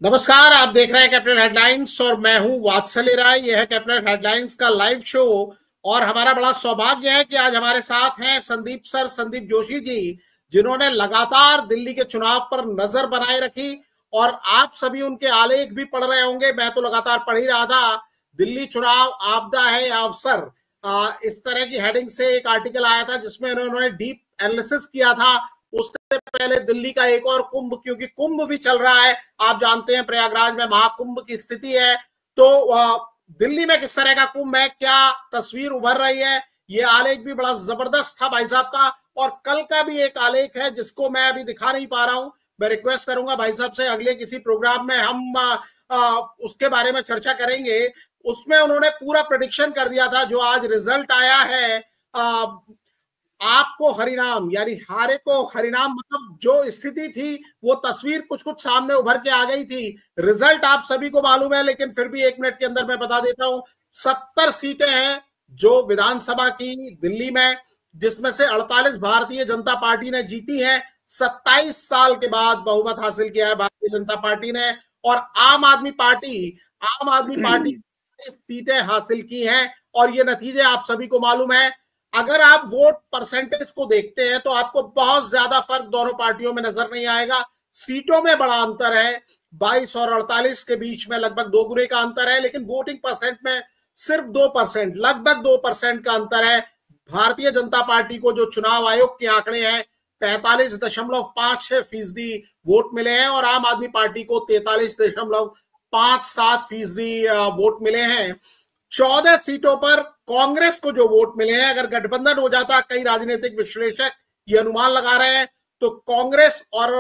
नमस्कार। आप देख रहे हैं कैपिटल हेडलाइंस और मैं हूं वात्सल्य राय। यह है कैपिटल हेडलाइंस का लाइव शो और हमारा बड़ा सौभाग्य है कि आज हमारे साथ हैं संदीप जोशी जी, जिन्होंने लगातार दिल्ली के चुनाव पर नजर बनाए रखी और आप सभी उनके आलेख भी पढ़ रहे होंगे। मैं तो लगातार पढ़ ही रहा था। दिल्ली चुनाव आपदा है या अवसर, इस तरह की हेडिंग से एक आर्टिकल आया था जिसमें उन्होंने डीप एनालिसिस किया था। उससे पहले दिल्ली का एक और कुंभ, क्योंकि कुंभ भी चल रहा है, आप जानते हैं प्रयागराज में महाकुंभ की स्थिति है। तो दिल्ली में किस तरह का कुंभ है, क्या तस्वीर उभर रही है, ये आलेख भी बड़ा जबरदस्त था भाई साहब का। और कल का भी एक आलेख है जिसको मैं अभी दिखा नहीं पा रहा हूं। मैं रिक्वेस्ट करूंगा भाई साहब से, अगले किसी प्रोग्राम में हम उसके बारे में चर्चा करेंगे। उसमें उन्होंने पूरा प्रेडिक्शन कर दिया था। जो आज रिजल्ट आया है, आपको हरिनाम यानी हारे को हरिनाम, मतलब जो स्थिति थी वो तस्वीर कुछ कुछ सामने उभर के आ गई थी। रिजल्ट आप सभी को मालूम है, लेकिन फिर भी 1 मिनट के अंदर मैं बता देता हूं। 70 सीटें हैं जो विधानसभा की दिल्ली में, जिसमें से 48 भारतीय जनता पार्टी ने जीती है। 27 साल के बाद बहुमत हासिल किया है भारतीय जनता पार्टी ने। और आम आदमी पार्टी सीटें हासिल की हैं। और ये नतीजे आप सभी को मालूम है। अगर आप वोट परसेंटेज को देखते हैं तो आपको बहुत ज्यादा फर्क दोनों पार्टियों में नजर नहीं आएगा। सीटों में बड़ा अंतर है, 22 और 48 के बीच में लगभग 2 गुने का अंतर है, लेकिन वोटिंग परसेंट में सिर्फ 2%, लगभग 2% का अंतर है। भारतीय जनता पार्टी को जो चुनाव आयोग के आंकड़े हैं 45.56% वोट मिले हैं और आम आदमी पार्टी को 43.57% वोट मिले हैं। 14 सीटों पर कांग्रेस को जो वोट मिले हैं, अगर गठबंधन हो जाता, कई राजनीतिक विश्लेषक ये अनुमान लगा रहे हैं, तो कांग्रेस और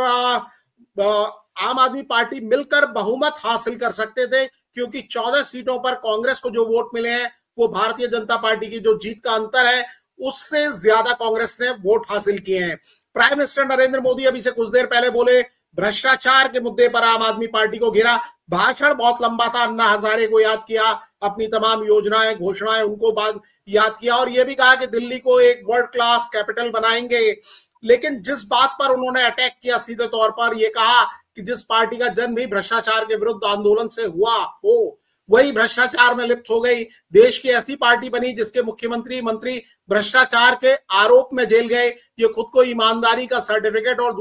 आम आदमी पार्टी मिलकर बहुमत हासिल कर सकते थे। क्योंकि 14 सीटों पर कांग्रेस को जो वोट मिले हैं वो भारतीय जनता पार्टी की जो जीत का अंतर है उससे ज्यादा कांग्रेस ने वोट हासिल किए हैं। प्राइम मिनिस्टर नरेंद्र मोदी अभी से कुछ देर पहले बोले, भ्रष्टाचार के मुद्दे पर आम आदमी पार्टी को घेरा। भाषण बहुत लंबा था, अन्ना हजारे को याद किया, अपनी तमाम योजनाएं घोषणाएं उनको बाद याद किया और यह भी कहा कि दिल्ली को एक वर्ल्ड क्लास कैपिटल बनाएंगे। लेकिन जिस बात पर उन्होंने अटैक किया सीधे तौर पर, यह कहा कि जिस पार्टी का जन्म भी भ्रष्टाचार के विरुद्ध आंदोलन से हुआ हो वही भ्रष्टाचार में लिप्त हो गई। देश की ऐसी पार्टी बनी जिसके मुख्यमंत्री मंत्री भ्रष्टाचार के आरोप में जेल गए। ये खुद को ईमानदारी का सर्टिफिकेट और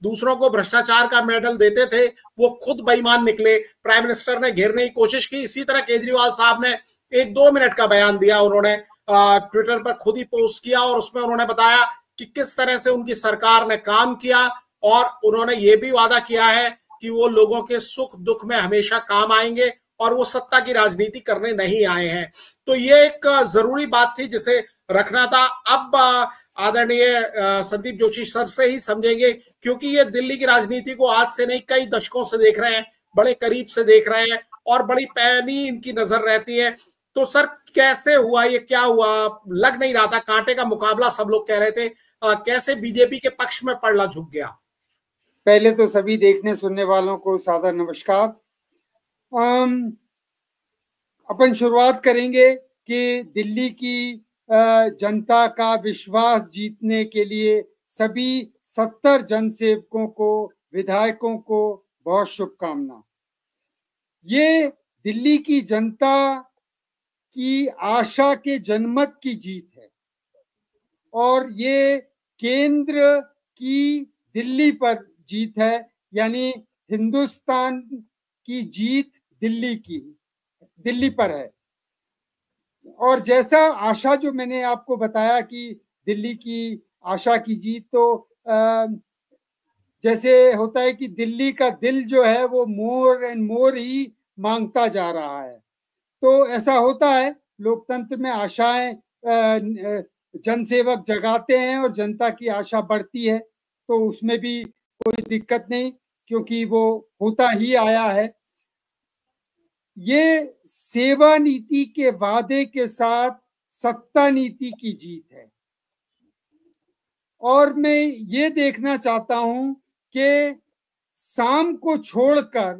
दूसरों को भ्रष्टाचार का मेडल देते थे, वो खुद बेईमान निकले। प्राइम मिनिस्टर ने घेरने की कोशिश की। इसी तरह केजरीवाल साहब ने एक 2 मिनट का बयान दिया, उन्होंने ट्विटर पर खुद ही पोस्ट किया और उसमें उन्होंने बताया कि किस तरह से उनकी सरकार ने काम किया और उन्होंने ये भी वादा किया है कि वो लोगों के सुख दुख में हमेशा काम आएंगे और वो सत्ता की राजनीति करने नहीं आए हैं। तो ये एक जरूरी बात थी जिसे रखना था। अब आदरणीय संदीप जोशी सर से ही समझेंगे, क्योंकि ये दिल्ली की राजनीति को आज से नहीं कई दशकों से देख रहे हैं, बड़े करीब से देख रहे हैं और बड़ी पैनी इनकी नजर रहती है। तो सर, कैसे हुआ ये, क्या हुआ? लग नहीं रहा था, कांटे का मुकाबला सब लोग कह रहे थे। कैसे बीजेपी के पक्ष में पड़ला झुक गया? पहले तो सभी देखने सुनने वालों को सादर नमस्कार। अपन शुरुआत करेंगे कि दिल्ली की जनता का विश्वास जीतने के लिए सभी 70 जनसेवकों को, विधायकों को बहुत शुभकामना। ये दिल्ली की जनता की आशा के जनमत की जीत है और ये केंद्र की दिल्ली पर जीत है, यानी हिंदुस्तान की जीत दिल्ली पर है। और जैसा आशा जो मैंने आपको बताया कि दिल्ली की आशा की जीत, तो जैसे होता है कि दिल्ली का दिल जो है वो मोर एंड मोर ही मांगता जा रहा है, तो ऐसा होता है लोकतंत्र में। आशाएं जनसेवक जगाते हैं और जनता की आशा बढ़ती है, तो उसमें भी कोई दिक्कत नहीं, क्योंकि वो होता ही आया है। ये सेवा नीति के वादे के साथ सत्ता नीति की जीत है। और मैं ये देखना चाहता हूं कि साम को छोड़कर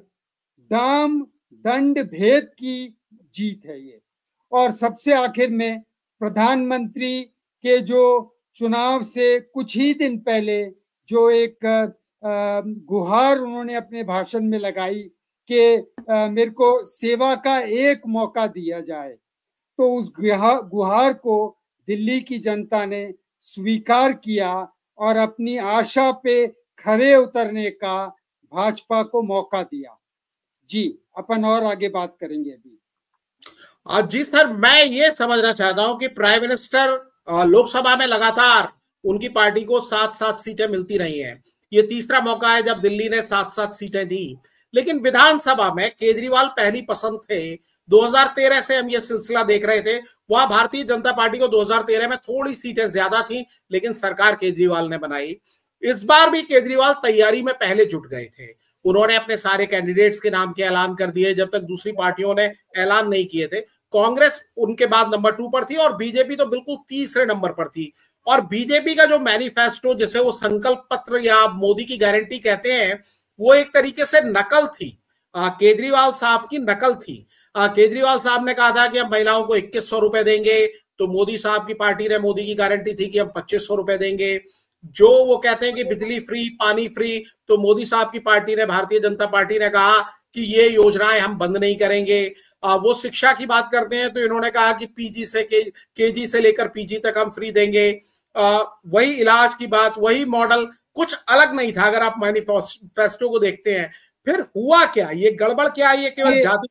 दाम दंड भेद की जीत है ये। और सबसे आखिर में प्रधानमंत्री के जो चुनाव से कुछ ही दिन पहले जो एक गुहार उन्होंने अपने भाषण में लगाई कि मेरे को सेवा का एक मौका दिया जाए। तो उस गुहार को दिल्ली की जनता ने स्वीकार किया और अपनी आशा पे खरे उतरने का भाजपा को मौका दिया। जी, अपन और आगे बात करेंगे अभी। जी सर, मैं ये समझना चाहता हूं कि प्राइम मिनिस्टर लोकसभा में लगातार उनकी पार्टी को 7-7 सीटें मिलती रही हैं। ये तीसरा मौका है जब दिल्ली ने 7-7 सीटें दी। लेकिन विधानसभा में केजरीवाल पहली पसंद थे। 2013 से हम ये सिलसिला देख रहे थे। वहां भारतीय जनता पार्टी को 2013 में थोड़ी सीटें ज्यादा थी, लेकिन सरकार केजरीवाल ने बनाई। इस बार भी केजरीवाल तैयारी में पहले जुट गए थे। उन्होंने अपने सारे कैंडिडेट्स के नाम के ऐलान कर दिए जब तक दूसरी पार्टियों ने ऐलान नहीं किए थे। कांग्रेस उनके बाद नंबर 2 पर थी और बीजेपी तो बिल्कुल तीसरे नंबर पर थी। और बीजेपी का जो मैनिफेस्टो, जिसे वो संकल्प पत्र या मोदी की गारंटी कहते हैं, वो एक तरीके से नकल थी, केजरीवाल साहब की नकल थी। केजरीवाल साहब ने कहा था कि हम महिलाओं को 2100 रुपए देंगे, तो मोदी साहब की पार्टी ने, मोदी की गारंटी थी कि हम 2500 रुपए देंगे। जो वो कहते हैं कि बिजली फ्री, पानी फ्री, तो मोदी साहब की पार्टी ने, भारतीय जनता पार्टी ने कहा कि ये योजनाएं हम बंद नहीं करेंगे। वो शिक्षा की बात करते हैं तो इन्होंने कहा कि पीजी से केजी से लेकर पीजी तक हम फ्री देंगे। वही इलाज की बात, वही मॉडल, कुछ अलग नहीं था अगर आप मैनिफेस्टो को देखते हैं। फिर हुआ क्या, ये गड़बड़ क्या, ये केवल जाति।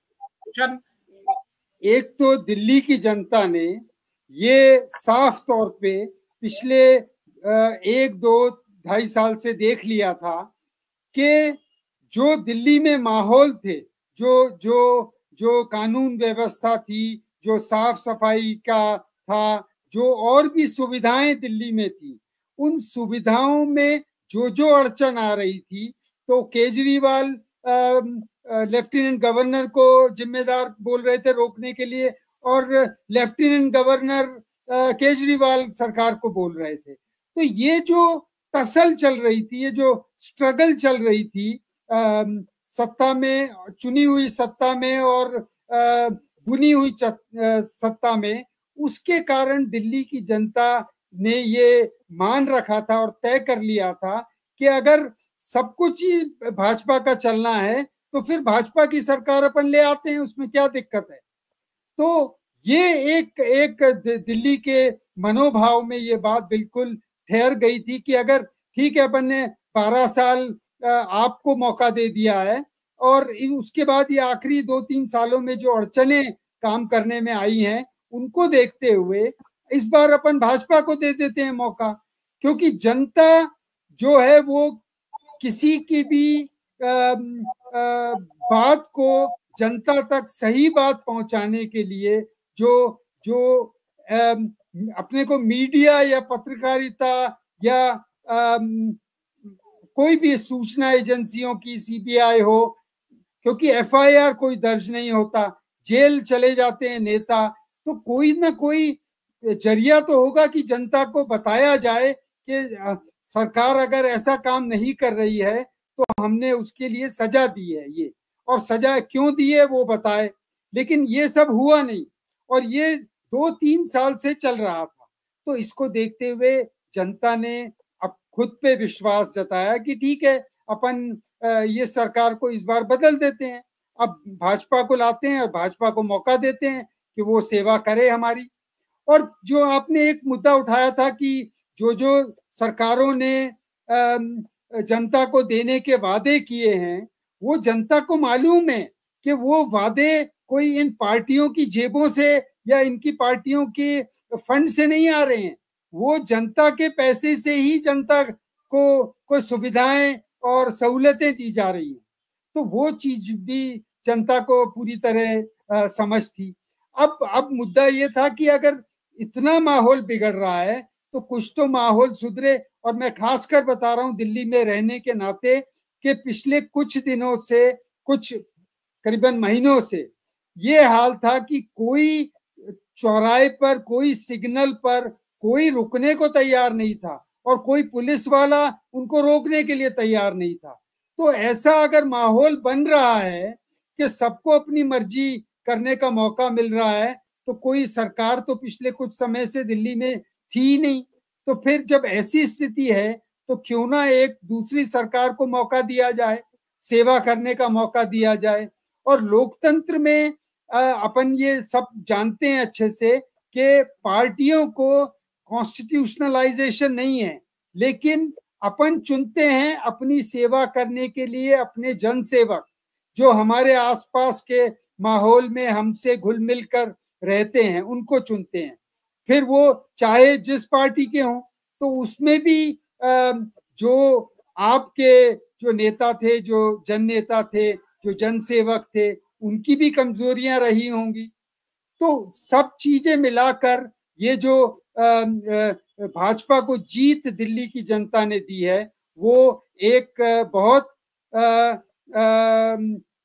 एक तो दिल्ली की जनता ने ये साफ तौर पे पिछले 1-2-2.5 साल से देख लिया था कि जो दिल्ली में माहौल थे, जो जो जो कानून व्यवस्था थी, जो साफ सफाई का था, जो और भी सुविधाएं दिल्ली में थी, उन सुविधाओं में जो अड़चन आ रही थी, तो केजरीवाल लेफ्टिनेंट गवर्नर को जिम्मेदार बोल रहे थे रोकने के लिए, और लेफ्टिनेंट गवर्नर केजरीवाल सरकार को बोल रहे थे। तो ये जो तसल चल रही थी, ये जो स्ट्रगल चल रही थी सत्ता में, चुनी हुई सत्ता में और बुनी हुई सत्ता में, उसके कारण दिल्ली की जनता ने ये मान रखा था और तय कर लिया था कि अगर सब कुछ ही भाजपा का चलना है तो फिर भाजपा की सरकार अपन ले आते हैं, उसमें क्या दिक्कत है। तो ये एक दिल्ली के मनोभाव में ये बात बिल्कुल ठहर गई थी कि अगर ठीक है, अपन ने 12 साल आपको मौका दे दिया है और उसके बाद ये आखिरी 2-3 सालों में जो अड़चने काम करने में आई हैं, उनको देखते हुए इस बार अपन भाजपा को दे देते हैं मौका। क्योंकि जनता जो है वो किसी की भी बात को जनता तक सही बात पहुंचाने के लिए जो जो अपने को मीडिया या पत्रकारिता या कोई भी सूचना एजेंसियों की, सीबीआई हो, क्योंकि एफआईआर कोई दर्ज नहीं होता, जेल चले जाते हैं नेता, तो कोई ना कोई जरिया तो होगा कि जनता को बताया जाए कि सरकार अगर ऐसा काम नहीं कर रही है तो हमने उसके लिए सजा दी है, ये, और सजा क्यों दी है वो बताए। लेकिन ये सब हुआ नहीं और ये 2-3 साल से चल रहा था। तो इसको देखते हुए जनता ने अब खुद पे विश्वास जताया कि ठीक है, अपन ये सरकार को इस बार बदल देते हैं, अब भाजपा को लाते हैं और भाजपा को मौका देते हैं कि वो सेवा करे हमारी। और जो आपने एक मुद्दा उठाया था कि जो सरकारों ने जनता को देने के वादे किए हैं, वो जनता को मालूम है कि वो वादे कोई इन पार्टियों की जेबों से या इनकी पार्टियों के फंड से नहीं आ रहे हैं, वो जनता के पैसे से ही जनता को सुविधाएं और सहूलतें दी जा रही हैं। तो वो चीज भी जनता को पूरी तरह समझ थी। अब मुद्दा ये था कि अगर इतना माहौल बिगड़ रहा है तो कुछ तो माहौल सुधरे। और मैं खासकर बता रहा हूं दिल्ली में रहने के नाते कि पिछले कुछ दिनों से, कुछ करीबन महीनों से ये हाल था कि कोई चौराहे पर, कोई सिग्नल पर कोई रुकने को तैयार नहीं था और कोई पुलिस वाला उनको रोकने के लिए तैयार नहीं था। तो ऐसा अगर माहौल बन रहा है कि सबको अपनी मर्जी करने का मौका मिल रहा है, तो कोई सरकार तो पिछले कुछ समय से दिल्ली में थी ही नहीं। तो फिर जब ऐसी स्थिति है तो क्यों ना एक दूसरी सरकार को मौका दिया जाए, सेवा करने का मौका दिया जाए। और लोकतंत्र में अपन ये सब जानते हैं अच्छे से कि पार्टियों को कॉन्स्टिट्यूशनलाइजेशन नहीं है, लेकिन अपन चुनते हैं अपनी सेवा करने के लिए अपने जनसेवक जो हमारे आसपास के माहौल में हमसे घुल मिल कर रहते हैं, उनको चुनते हैं। फिर वो चाहे जिस पार्टी के हों, तो उसमें भी जो आपके जो नेता थे, जो जन नेता थे, जो जनसेवक थे, उनकी भी कमजोरियां रही होंगी। तो सब चीजें मिलाकर ये जो भाजपा को जीत दिल्ली की जनता ने दी है, वो एक बहुत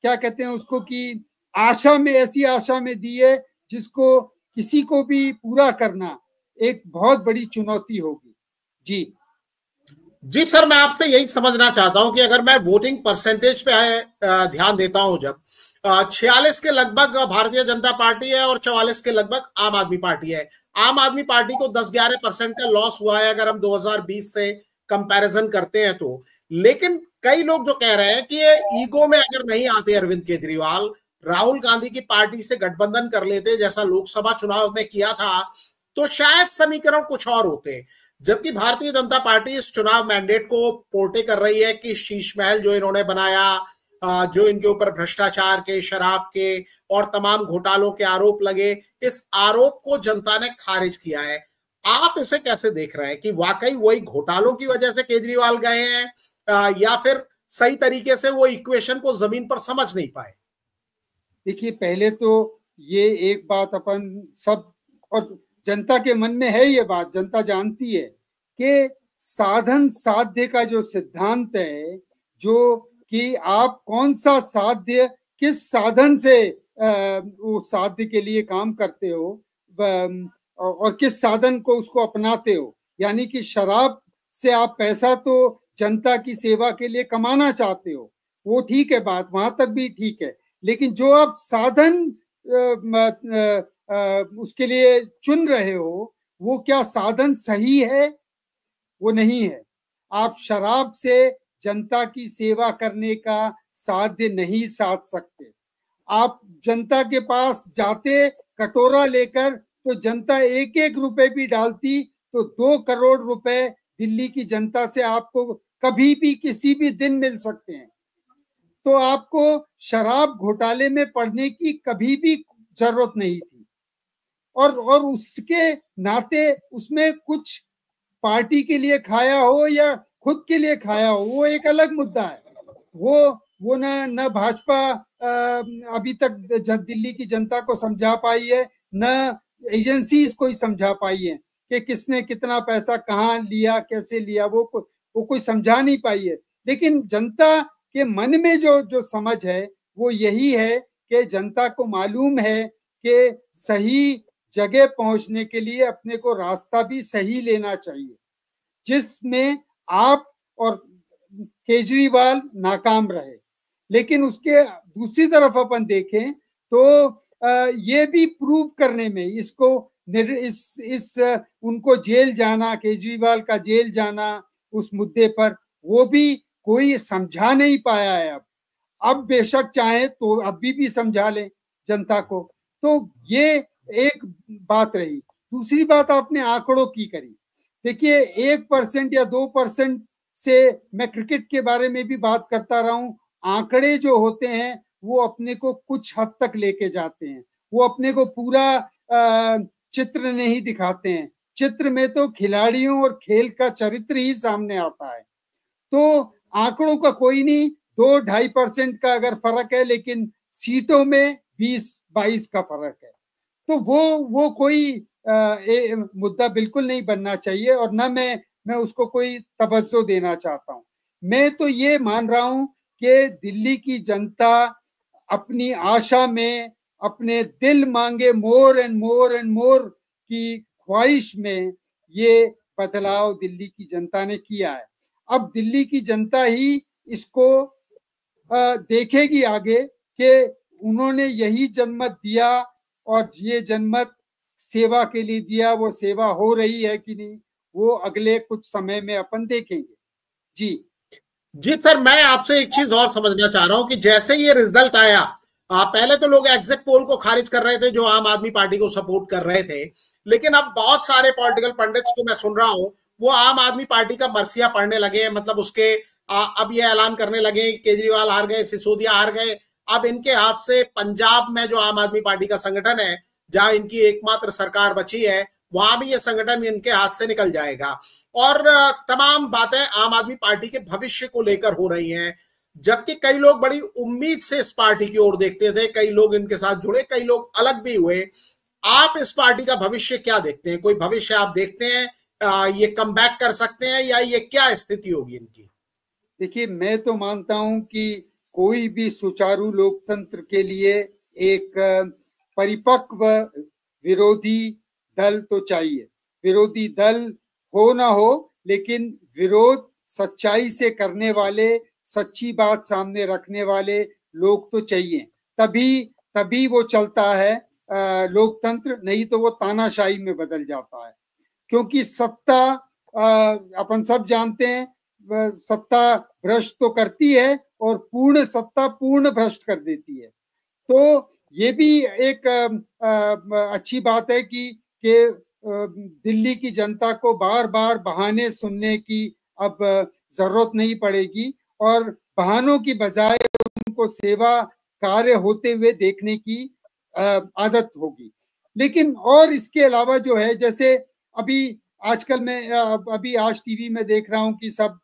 क्या कहते हैं उसको कि आशा में, ऐसी आशा में दी है जिसको किसी को भी पूरा करना एक बहुत बड़ी चुनौती होगी। जी सर, मैं आपसे यही समझना चाहता हूं कि अगर मैं वोटिंग परसेंटेज पे ध्यान देता हूं, जब 46 के लगभग भारतीय जनता पार्टी है और 44 के लगभग आम आदमी पार्टी है। आम आदमी पार्टी को 10-11% का लॉस हुआ है अगर हम 2020 से कंपैरिजन करते हैं तो। लेकिन कई लोग जो कह रहे हैं कि ये ईगो में अगर नहीं आते अरविंद केजरीवाल, राहुल गांधी की पार्टी से गठबंधन कर लेते जैसा लोकसभा चुनाव में किया था, तो शायद समीकरण कुछ और होते। जबकि भारतीय जनता पार्टी इस चुनाव मैंडेट को पोर्टे कर रही है कि शीश महल जो इन्होंने बनाया, जो इनके ऊपर भ्रष्टाचार के, शराब के और तमाम घोटालों के आरोप लगे, इस आरोप को जनता ने खारिज किया है। आप इसे कैसे देख रहे हैं कि वाकई वही घोटालों की वजह से केजरीवाल गए हैं या फिर सही तरीके से वो इक्वेशन को जमीन पर समझ नहीं पाए? देखिए, पहले तो ये एक बात अपन सब और जनता के मन में है, ये बात जनता जानती है कि साधन साध्य का जो सिद्धांत है, जो कि आप कौन सा साध्य किस साधन से वो साध्य के लिए काम करते हो और किस साधन को उसको अपनाते हो। यानी कि शराब से आप पैसा तो जनता की सेवा के लिए कमाना चाहते हो, वो ठीक है, बात वहां तक भी ठीक है, लेकिन जो आप साधन उसके लिए चुन रहे हो, वो क्या साधन सही है? वो नहीं है। आप शराब से जनता की सेवा करने का साध्य नहीं साध सकते। आप जनता के पास जाते कटोरा लेकर, तो जनता 1-1 रुपए भी डालती तो 2 करोड़ रुपए दिल्ली की जनता से आपको कभी भी किसी भी दिन मिल सकते हैं। तो आपको शराब घोटाले में पड़ने की कभी भी जरूरत नहीं थी। और उसके नाते उसमें कुछ पार्टी के लिए खाया हो या खुद के लिए खाया हो, वो एक अलग मुद्दा है। वो न भाजपा अभी तक दिल्ली की जनता को समझा पाई है, न एजेंसीज को ही समझा पाई है कि किसने कितना पैसा कहाँ लिया, कैसे लिया, वो कोई समझा नहीं पाई है। लेकिन जनता के मन में जो समझ है वो यही है कि जनता को मालूम है कि सही जगह पहुंचने के लिए अपने को रास्ता भी सही लेना चाहिए, जिसमें आप और केजरीवाल नाकाम रहे। लेकिन उसके दूसरी तरफ अपन देखें तो ये भी प्रूव करने में इसको उनको जेल जाना, केजरीवाल का जेल जाना उस मुद्दे पर, वो भी कोई समझा नहीं पाया है। अब बेशक चाहे तो अभी भी समझा लें जनता को। तो ये एक बात रही। दूसरी बात आपने आंकड़ों की करी। देखिए, 1% या 2% से मैं क्रिकेट के बारे में भी बात करता रहा हूं। आंकड़े जो होते हैं वो अपने को कुछ हद तक लेके जाते हैं, वो अपने को पूरा चित्र नहीं दिखाते हैं। चित्र में तो खिलाड़ियों और खेल का चरित्र ही सामने आता है। तो आंकड़ों का कोई नहीं, 2-2.5% का अगर फर्क है, लेकिन सीटों में 20-22 का फर्क है, तो वो कोई मुद्दा बिल्कुल नहीं बनना चाहिए और न मैं उसको कोई तवज्जो देना चाहता हूं। मैं तो ये मान रहा हूं कि दिल्ली की जनता अपनी आशा में, अपने दिल मांगे more and more and more की ख्वाहिश में ये बदलाव दिल्ली की जनता ने किया है। अब दिल्ली की जनता ही इसको देखेगी आगे कि उन्होंने यही जनमत दिया और ये जनमत सेवा के लिए दिया, वो सेवा हो रही है कि नहीं, वो अगले कुछ समय में अपन देखेंगे। जी सर, मैं आपसे एक चीज और समझना चाह रहा हूं कि जैसे ये रिजल्ट आया पहले तो लोग एग्जिट पोल को खारिज कर रहे थे जो आम आदमी पार्टी को सपोर्ट कर रहे थे, लेकिन अब बहुत सारे पॉलिटिकल पंडित्स को मैं सुन रहा हूं वो आम आदमी पार्टी का मरसिया पढ़ने लगे। मतलब उसके अब ये ऐलान करने लगे केजरीवाल हार गए, सिसोदिया हार गए, अब इनके हाथ से पंजाब में जो आम आदमी पार्टी का संगठन है, जहां इनकी एकमात्र सरकार बची है, वहां भी ये संगठन इनके हाथ से निकल जाएगा। और तमाम बातें आम आदमी पार्टी के भविष्य को लेकर हो रही हैं, जबकि कई लोग बड़ी उम्मीद से इस पार्टी की ओर देखते थे, कई लोग इनके साथ जुड़े, कई लोग अलग भी हुए। आप इस पार्टी का भविष्य क्या देखते हैं? कोई भविष्य आप देखते हैं? ये कम बैक कर सकते हैं या ये क्या स्थिति होगी इनकी? देखिए, मैं तो मानता हूं कि कोई भी सुचारू लोकतंत्र के लिए एक परिपक्व विरोधी दल तो चाहिए। विरोधी दल हो ना हो, लेकिन विरोध सच्चाई से करने वाले, सच्ची बात सामने रखने वाले लोग तो चाहिए, तभी वो चलता है लोकतंत्र, नहीं तो वो तानाशाही में बदल जाता है। क्योंकि सत्ता, अपन सब जानते हैं, सत्ता भ्रष्ट तो करती है और पूर्ण सत्ता पूर्ण भ्रष्ट कर देती है। तो ये भी एक अच्छी बात है कि दिल्ली की जनता को बार बार बहाने सुनने की अब जरूरत नहीं पड़ेगी और बहानों की बजाय उनको सेवा कार्य होते हुए देखने की आदत होगी। लेकिन और इसके अलावा जो है, जैसे अभी आजकल मैं अभी आज टीवी में देख रहा हूं कि सब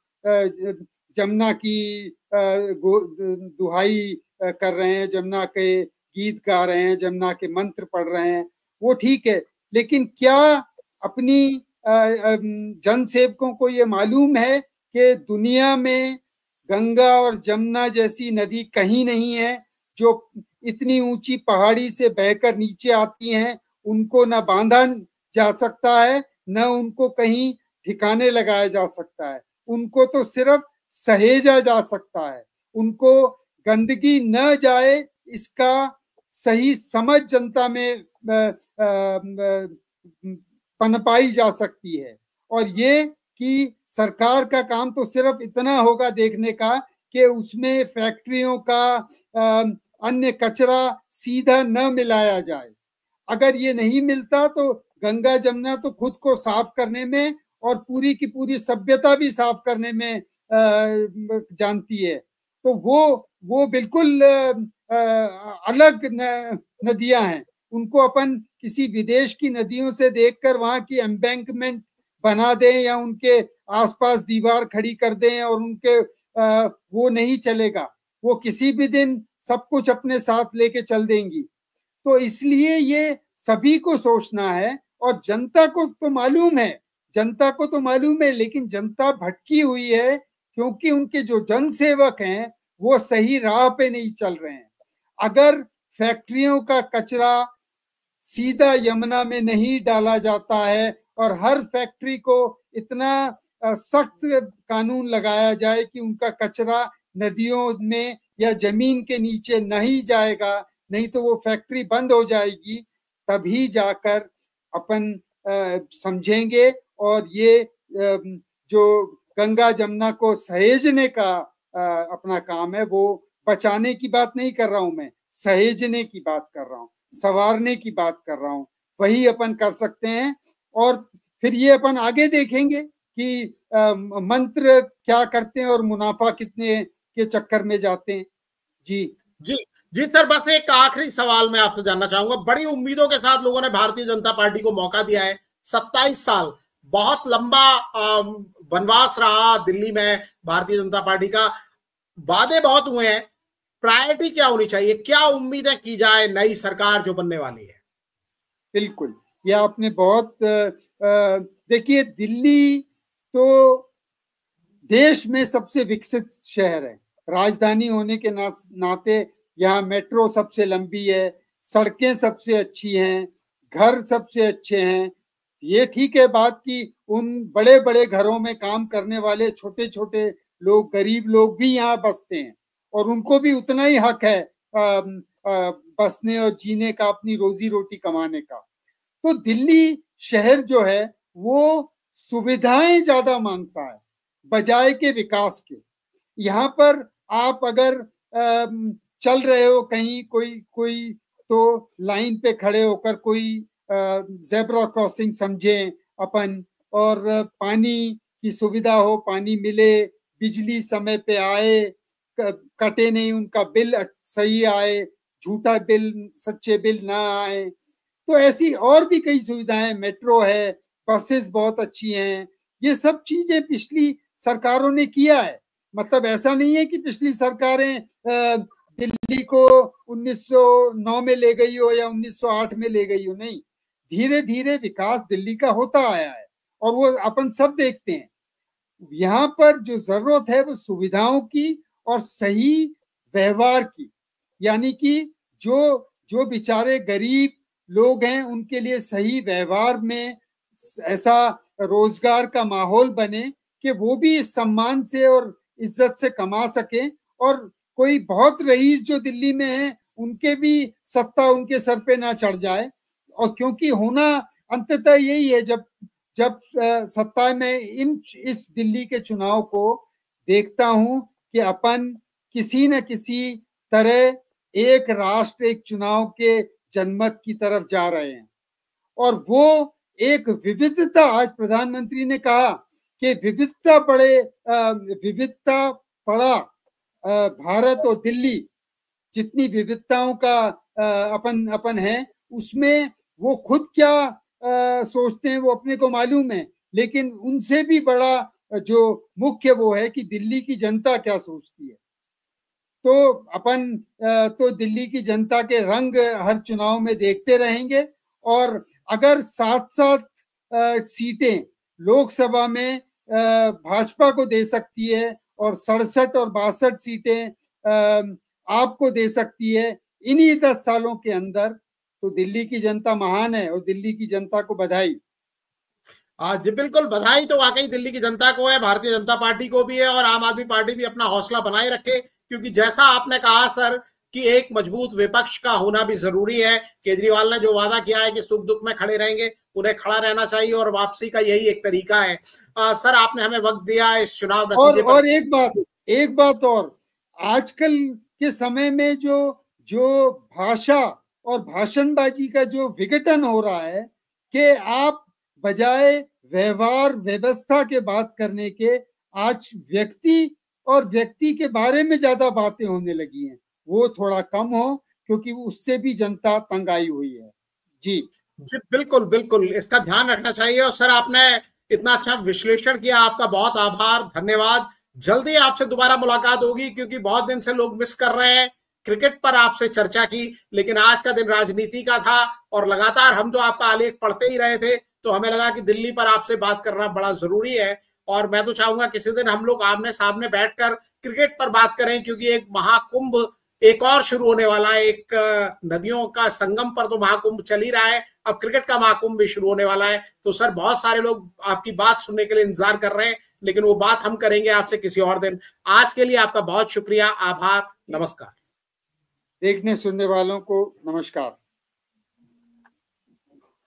जमुना की दुहाई कर रहे हैं, जमुना के गीत गा रहे हैं, जमुना के मंत्र पढ़ रहे हैं, वो ठीक है, लेकिन क्या अपनी जन सेवकों को ये मालूम है कि दुनिया में गंगा और जमुना जैसी नदी कहीं नहीं है जो इतनी ऊंची पहाड़ी से बहकर नीचे आती हैं, उनको न बांधा जा सकता है, न उनको कहीं ठिकाने लगाया जा सकता है, उनको तो सिर्फ सहेजा जा सकता है। उनको गंदगी न जाए इसका सही समझ जनता में पनपाई जा सकती है। और ये कि सरकार का काम तो सिर्फ इतना होगा देखने का कि उसमें फैक्ट्रियों का अन्य कचरा सीधा न मिलाया जाए। अगर ये नहीं मिलता तो गंगा जमुना तो खुद को साफ करने में और पूरी की पूरी सभ्यता भी साफ करने में जानती है। तो वो बिल्कुल अलग नदियां हैं। उनको अपन किसी विदेश की नदियों से देखकर वहां की एम्बैंकमेंट बना दें या उनके आसपास दीवार खड़ी कर दें और उनके वो नहीं चलेगा, वो किसी भी दिन सब कुछ अपने साथ लेके चल देंगी। तो इसलिए ये सभी को सोचना है और जनता को तो मालूम है, जनता को तो मालूम है, लेकिन जनता भटकी हुई है क्योंकि उनके जो जनसेवक हैं वो सही राह पे नहीं चल रहे हैं। अगर फैक्ट्रियों का कचरा सीधा यमुना में नहीं डाला जाता है और हर फैक्ट्री को इतना सख्त कानून लगाया जाए कि उनका कचरा नदियों में या जमीन के नीचे नहीं जाएगा, नहीं तो वो फैक्ट्री बंद हो जाएगी, तभी जाकर अपन समझेंगे। और ये जो गंगा जमुना को सहेजने का अपना काम है, वो बचाने की बात नहीं कर रहा हूं मैं, सहेजने की बात कर रहा हूं, संवारने की बात कर रहा हूं, वही अपन कर सकते हैं। और फिर ये अपन आगे देखेंगे कि मंत्र क्या करते हैं और मुनाफा कितने के चक्कर में जाते हैं। जी जी जी सर, बस एक आखिरी सवाल मैं आपसे जानना चाहूंगा। बड़ी उम्मीदों के साथ लोगों ने भारतीय जनता पार्टी को मौका दिया है, 27 साल बहुत लंबा वनवास रहा दिल्ली में भारतीय जनता पार्टी का, वादे बहुत हुए हैं, प्रायोरिटी क्या होनी चाहिए, क्या उम्मीदें की जाए नई सरकार जो बनने वाली है? बिल्कुल, ये आपने बहुत देखिए, दिल्ली तो देश में सबसे विकसित शहर है, राजधानी होने के नाते यहाँ मेट्रो सबसे लंबी है, सड़कें सबसे अच्छी हैं, घर सबसे अच्छे हैं। ये ठीक है बात कि उन बड़े बड़े घरों में काम करने वाले छोटे छोटे लोग, गरीब लोग भी यहाँ बसते हैं और उनको भी उतना ही हक है बसने और जीने का, अपनी रोजी रोटी कमाने का। तो दिल्ली शहर जो है वो सुविधाएं ज्यादा मांगता है बजाय के विकास के। यहाँ पर आप अगर चल रहे हो कहीं, कोई तो लाइन पे खड़े होकर कोई जेब्रा क्रॉसिंग समझे अपन, और पानी की सुविधा हो, पानी मिले, बिजली समय पे आए, कटे नहीं, उनका बिल सही आए, झूठा बिल, सच्चे बिल ना आए। तो ऐसी और भी कई सुविधाएं, मेट्रो है, बसेस बहुत अच्छी हैं, ये सब चीजें पिछली सरकारों ने किया है। मतलब ऐसा नहीं है कि पिछली सरकारें दिल्ली को 1909 में ले गई हो या 1908 में ले गई हो, नहीं, धीरे धीरे विकास दिल्ली का होता आया है और वो अपन सब देखते हैं। यहाँ पर जो जरूरत है वो सुविधाओं की और सही व्यवहार की, यानी कि जो बेचारे गरीब लोग हैं उनके लिए सही व्यवहार में ऐसा रोजगार का माहौल बने कि वो भी सम्मान से और इज्जत से कमा सके, और कोई बहुत रईस जो दिल्ली में है उनके भी सत्ता उनके सर पे ना चढ़ जाए। और क्योंकि होना अंततः यही है, जब सत्ता में इस दिल्ली के चुनाव को देखता हूं कि अपन किसी न किसी तरह एक राष्ट्र एक चुनाव के जनमत की तरफ जा रहे हैं। और वो एक विविधता, आज प्रधानमंत्री ने कहा कि विविधता पड़ा भारत और दिल्ली, जितनी विविधताओं का अपन है, उसमें वो खुद क्या सोचते हैं वो अपने को मालूम है, लेकिन उनसे भी बड़ा जो मुख्य वो है कि दिल्ली की जनता क्या सोचती है। तो अपन तो दिल्ली की जनता के रंग हर चुनाव में देखते रहेंगे, और अगर 7-7 सीटें लोकसभा में भाजपा को दे सकती है और 67 और 62 सीटें आपको दे सकती है इन्हीं 10 सालों के अंदर, तो दिल्ली की जनता महान है और दिल्ली की जनता को बधाई। जी बिल्कुल, बधाई तो वाकई दिल्ली की जनता को है, भारतीय जनता पार्टी को भी है, और आम आदमी पार्टी भी अपना हौसला बनाए रखे, क्योंकि जैसा आपने कहा सर कि एक मजबूत विपक्ष का होना भी जरूरी है। केजरीवाल ने जो वादा किया है कि सुख दुख में खड़े रहेंगे, उन्हें खड़ा रहना चाहिए, और वापसी का यही एक तरीका है। सर आपने हमें वक्त दिया इस चुनाव नतीजे पर। और एक बात और, आजकल के समय में जो भाषा और भाषणबाजी का जो विघटन हो रहा है कि आप बजाय व्यवहार व्यवस्था के बात करने के आज व्यक्ति के बारे में ज्यादा बातें होने लगी हैं, वो थोड़ा कम हो, क्योंकि उससे भी जनता तंग आई हुई है। जी बिल्कुल बिल्कुल, इसका ध्यान रखना चाहिए। और सर आपने इतना अच्छा विश्लेषण किया, आपका बहुत आभार, धन्यवाद। जल्दी आपसे दोबारा मुलाकात होगी, क्योंकि बहुत दिन से लोग मिस कर रहे हैं। क्रिकेट पर आपसे चर्चा की, लेकिन आज का दिन राजनीति का था, और लगातार हम तो आपका आलेख पढ़ते ही रहे थे, तो हमें लगा कि दिल्ली पर आपसे बात करना बड़ा जरूरी है। और मैं तो चाहूंगा किसी दिन हम लोग आमने सामने बैठकर क्रिकेट पर बात करें, क्योंकि एक महाकुंभ एक और शुरू होने वाला है। एक नदियों का संगम पर तो महाकुंभ चल ही रहा है, अब क्रिकेट का महाकुंभ भी शुरू होने वाला है। तो सर बहुत सारे लोग आपकी बात सुनने के लिए इंतजार कर रहे हैं, लेकिन वो बात हम करेंगे आपसे किसी और दिन। आज के लिए आपका बहुत शुक्रिया, आभार, नमस्कार। देखने सुनने वालों को नमस्कार।